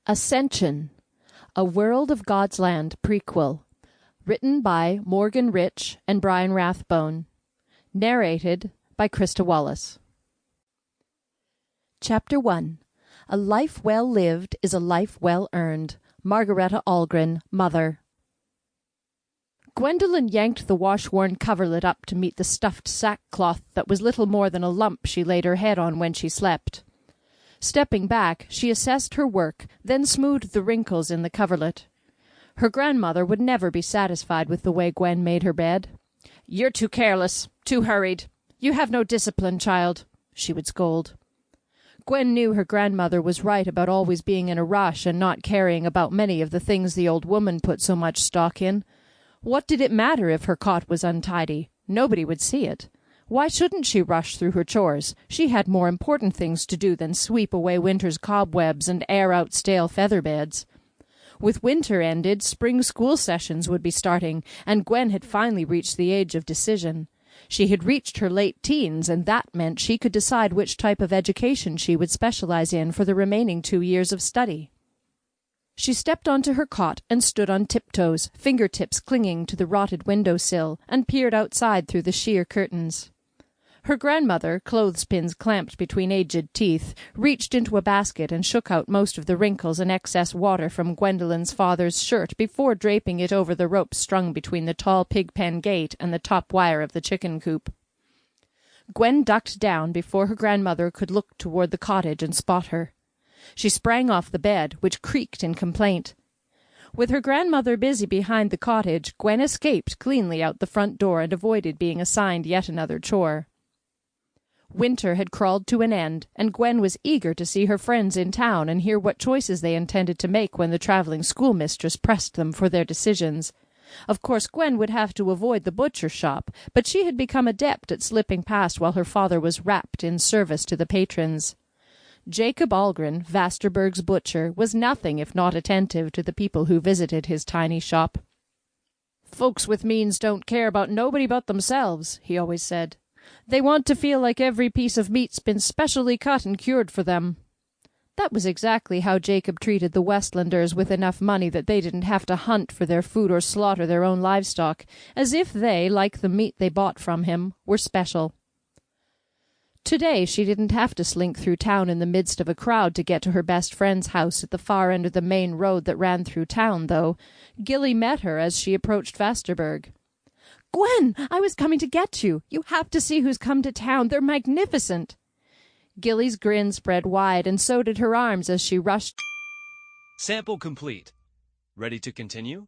Ascension, A World of God's Land prequel, written by Morgan Rich and Brian Rathbone, narrated by Krista Wallace. Chapter 1. A Life Well Lived is a Life Well Earned. Margareta Ahlgren, Mother. Gwendolin yanked the wash-worn coverlet up to meet the stuffed sackcloth that was little more than a lump she laid her head on when she slept. Stepping back, she assessed her work, then smoothed the wrinkles in the coverlet. Her grandmother would never be satisfied with the way Gwen made her bed. "You're too careless, too hurried. You have no discipline, child," she would scold. Gwen knew her grandmother was right about always being in a rush and not caring about many of the things the old woman put so much stock in. What did it matter if her cot was untidy? Nobody would see it. Why shouldn't she rush through her chores? She had more important things to do than sweep away winter's cobwebs and air out stale feather beds. With winter ended, spring school sessions would be starting, and Gwen had finally reached the age of decision. She had reached her late teens, and that meant she could decide which type of education she would specialize in for the remaining 2 years of study. She stepped onto her cot and stood on tiptoes, fingertips clinging to the rotted window-sill, and peered outside through the sheer curtains. Her grandmother, clothespins clamped between aged teeth, reached into a basket and shook out most of the wrinkles and excess water from Gwendolin's father's shirt before draping it over the rope strung between the tall pig-pen gate and the top wire of the chicken coop. Gwen ducked down before her grandmother could look toward the cottage and spot her. She sprang off the bed, which creaked in complaint. With her grandmother busy behind the cottage, Gwen escaped cleanly out the front door and avoided being assigned yet another chore. Winter had crawled to an end, and Gwen was eager to see her friends in town and hear what choices they intended to make when the traveling schoolmistress pressed them for their decisions. Of course, Gwen would have to avoid the butcher shop, but she had become adept at slipping past while her father was wrapped in service to the patrons. Jacob Ahlgren, Vasterburg's butcher, was nothing if not attentive to the people who visited his tiny shop. "Folks with means don't care about nobody but themselves," he always said. "They want to feel like every piece of meat's been specially cut and cured for them." That was exactly how Jacob treated the Westlanders with enough money that they didn't have to hunt for their food or slaughter their own livestock, as if they, like the meat they bought from him, were special. Today she didn't have to slink through town in the midst of a crowd to get to her best friend's house at the far end of the main road that ran through town, though. Gilly met her as she approached Vasterburg. "Gwen, I was coming to get you. You have to see who's come to town. They're magnificent." Gilly's grin spread wide, and so did her arms as she rushed. Sample complete. Ready to continue?